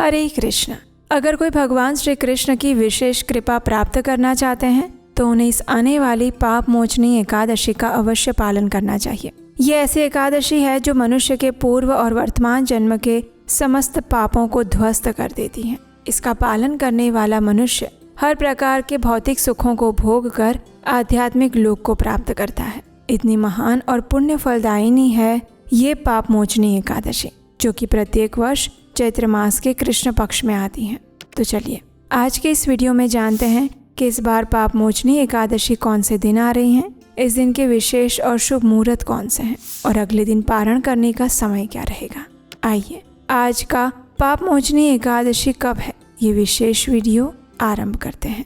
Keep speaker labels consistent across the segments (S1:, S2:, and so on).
S1: हरे कृष्ण। अगर कोई भगवान श्री कृष्ण की विशेष कृपा प्राप्त करना चाहते हैं तो उन्हें इस आने वाली पाप मोचनी एकादशी का अवश्य पालन करना चाहिए। ये ऐसी एकादशी है जो मनुष्य के पूर्व और वर्तमान जन्म के समस्त पापों को ध्वस्त कर देती है। इसका पालन करने वाला मनुष्य हर प्रकार के भौतिक सुखों को भोग कर आध्यात्मिक लोक को प्राप्त करता है। इतनी महान और पुण्य फलदायिनी है ये पाप मोचनी एकादशी, जो कि प्रत्येक वर्ष चैत्र मास के कृष्ण पक्ष में आती है। तो चलिए आज के इस वीडियो में जानते हैं कि इस बार पाप मोचनी एकादशी कौन से दिन आ रही हैं, इस दिन के विशेष और शुभ मुहूर्त कौन से हैं और अगले दिन पारण करने का समय क्या रहेगा। आइए आज का पाप मोचनी एकादशी कब है ये विशेष वीडियो आरंभ करते हैं।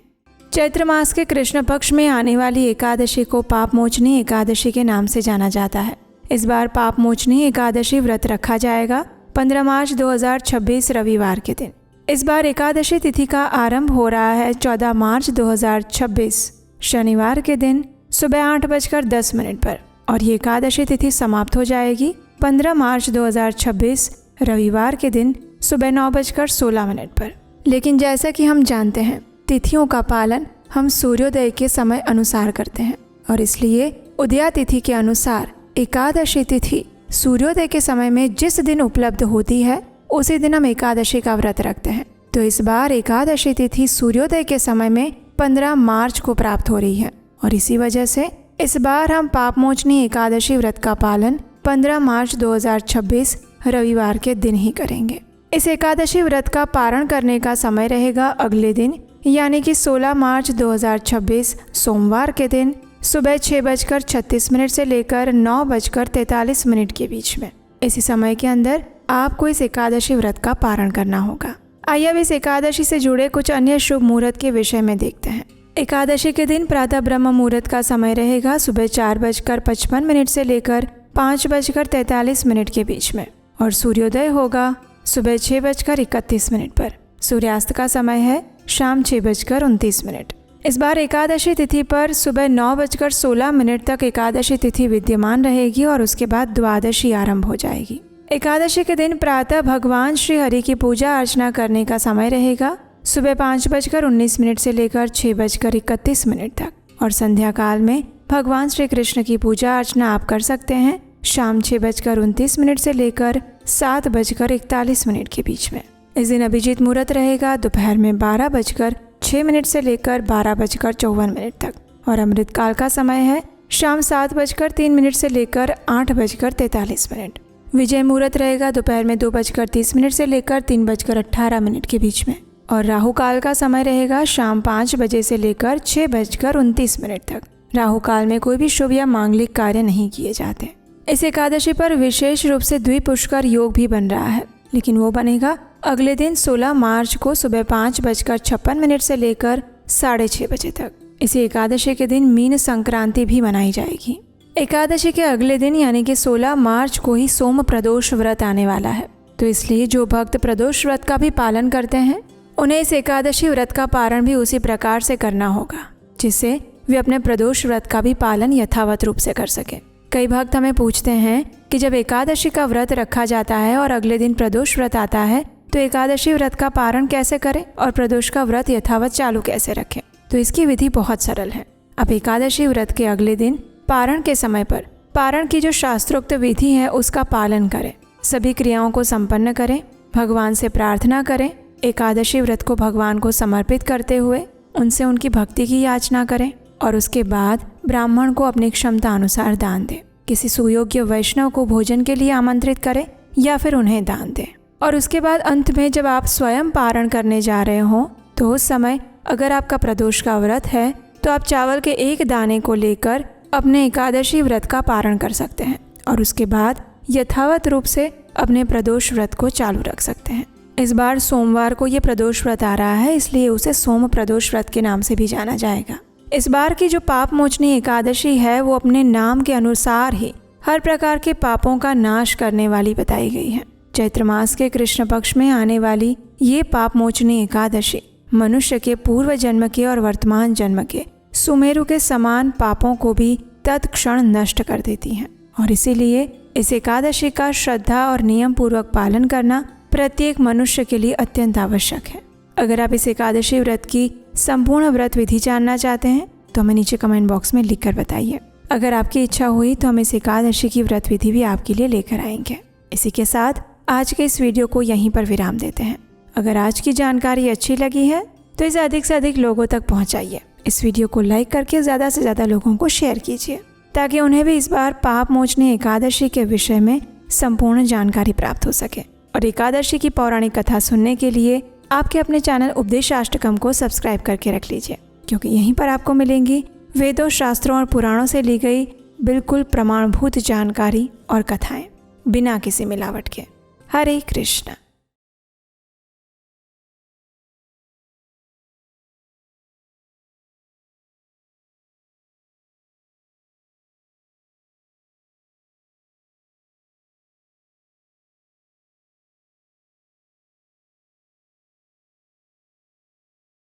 S1: चैत्र मास के कृष्ण पक्ष में आने वाली एकादशी को पाप मोचनी एकादशी के नाम से जाना जाता है। इस बार पाप मोचनी एकादशी व्रत रखा जाएगा 15 मार्च 2026 रविवार के दिन। इस बार एकादशी तिथि का आरंभ हो रहा है 14 मार्च 2026 शनिवार के दिन सुबह 8:10 पर और ये एकादशी तिथि समाप्त हो जाएगी 15 मार्च 2026 रविवार के दिन सुबह 9:16 पर। लेकिन जैसा कि हम जानते हैं तिथियों का पालन हम सूर्योदय के समय अनुसार करते हैं और इसलिए उदया तिथि के अनुसार एकादशी तिथि सूर्योदय के समय में जिस दिन उपलब्ध होती है उसी दिन हम एकादशी का व्रत रखते हैं। तो इस बार एकादशी तिथि सूर्योदय के समय में 15 मार्च को प्राप्त हो रही है और इसी वजह से इस बार हम पाप मोचनी एकादशी व्रत का पालन 15 मार्च 2026 रविवार के दिन ही करेंगे। इस एकादशी व्रत का पारण करने का समय रहेगा अगले दिन यानी कि 16 मार्च 2026 सोमवार के दिन सुबह 6:36 से लेकर 9:43 के बीच में। इसी समय के अंदर आपको इस एकादशी व्रत का पारण करना होगा। आइए अब इस एकादशी से जुड़े कुछ अन्य शुभ मुहूर्त के विषय में देखते हैं। एकादशी के दिन प्रातः ब्रह्म मुहूर्त का समय रहेगा सुबह 4:55 से लेकर 5:43 के बीच में और सूर्योदय होगा सुबह 6:31 पर। सूर्यास्त का समय है शाम 6:29। इस बार एकादशी तिथि पर सुबह 9:16 तक एकादशी तिथि विद्यमान रहेगी और उसके बाद द्वादशी आरंभ हो जाएगी। एकादशी के दिन प्रातः भगवान श्री हरि की पूजा अर्चना करने का समय रहेगा सुबह 5:19 से लेकर 6:31 तक और संध्या काल में भगवान श्री कृष्ण की पूजा अर्चना आप कर सकते हैं शाम 6:29 से लेकर 7:41 के बीच में। इस दिन अभिजीत मुहूर्त रहेगा दोपहर में 12:06 से लेकर 12:54 तक और अमृत काल का समय है शाम 7:03 से लेकर 8:43। विजय मुहूर्त रहेगा दोपहर में 2:30 से लेकर 3:18 के बीच में और राहु काल का समय रहेगा शाम 5 बजे से लेकर 6:29 तक। राहु काल में कोई भी शुभ या मांगलिक कार्य नहीं किए जाते। इस एकादशी पर विशेष रूप से द्विपुष्कर योग भी बन रहा है, लेकिन वो बनेगा अगले दिन 16 मार्च को सुबह 5:56 से लेकर 6:30 बजे तक। इसी एकादशी के दिन मीन संक्रांति भी मनाई जाएगी। एकादशी के अगले दिन यानी कि 16 मार्च को ही सोम प्रदोष व्रत आने वाला है, तो इसलिए जो भक्त प्रदोष व्रत का भी पालन करते हैं उन्हें इस एकादशी व्रत का पारण भी उसी प्रकार से करना होगा जिससे वे अपने प्रदोष व्रत का भी पालन यथावत रूप से कर सकें। कई भक्त हमें पूछते हैं कि जब एकादशी का व्रत रखा जाता है और अगले दिन प्रदोष व्रत आता है तो एकादशी व्रत का पारण कैसे करें और प्रदोष का व्रत यथावत चालू कैसे रखें। तो इसकी विधि बहुत सरल है। अब एकादशी व्रत के अगले दिन पारण के समय पर पारण की जो शास्त्रोक्त विधि है उसका पालन करें, सभी क्रियाओं को संपन्न करें, भगवान से प्रार्थना करें, एकादशी व्रत को भगवान को समर्पित करते हुए उनसे उनकी भक्ति की याचना करें और उसके बाद ब्राह्मण को अपनी क्षमता अनुसार दान दें। किसी सुयोग्य वैष्णव को भोजन के लिए आमंत्रित करें या फिर उन्हें दान दें। और उसके बाद अंत में जब आप स्वयं पारण करने जा रहे हो तो उस समय अगर आपका प्रदोष का व्रत है तो आप चावल के एक दाने को लेकर अपने एकादशी व्रत का पारण कर सकते हैं और उसके बाद यथावत रूप से अपने प्रदोष व्रत को चालू रख सकते हैं। इस बार सोमवार को ये प्रदोष व्रत आ रहा है, इसलिए उसे सोम प्रदोष व्रत के नाम से भी जाना जाएगा। इस बार की जो पाप मोचनी एकादशी है वो अपने नाम के अनुसार ही हर प्रकार के पापों का नाश करने वाली बताई गई है। चैत्र मास के कृष्ण पक्ष में आने वाली ये पाप मोचनी एकादशी मनुष्य के पूर्व जन्म के और वर्तमान जन्म के सुमेरु के समान पापों को भी तत्क्षण नष्ट कर देती हैं और इसीलिए इस एकादशी का श्रद्धा और नियम पूर्वक पालन करना प्रत्येक मनुष्य के लिए अत्यंत आवश्यक है। अगर आप इस एकादशी व्रत की संपूर्ण व्रत विधि जानना चाहते हैं तो हमें नीचे कमेंट बॉक्स में लिखकर बताइए। अगर आपकी इच्छा हुई तो हम इस एकादशी की व्रत विधि भी आपके लिए लेकर आएंगे। इसी के साथ आज के इस वीडियो को यहीं पर विराम देते हैं। अगर आज की जानकारी अच्छी लगी है तो इसे अधिक से अधिक लोगों तक पहुंचाइए। इस वीडियो को लाइक करके ज़्यादा से ज़्यादा लोगों को शेयर कीजिए ताकि उन्हें भी इस बार पाप मोचनी एकादशी के विषय में संपूर्ण जानकारी प्राप्त हो सके। और एकादशी की पौराणिक कथा सुनने के लिए आपके अपने चैनल उपदेशाष्टकम को सब्सक्राइब करके रख लीजिए, क्योंकि यहीं पर आपको मिलेंगी वेदों, शास्त्रों और पुराणों से ली गई बिल्कुल प्रमाणभूत जानकारी और कथाएं बिना किसी मिलावट के। हरे कृष्ण।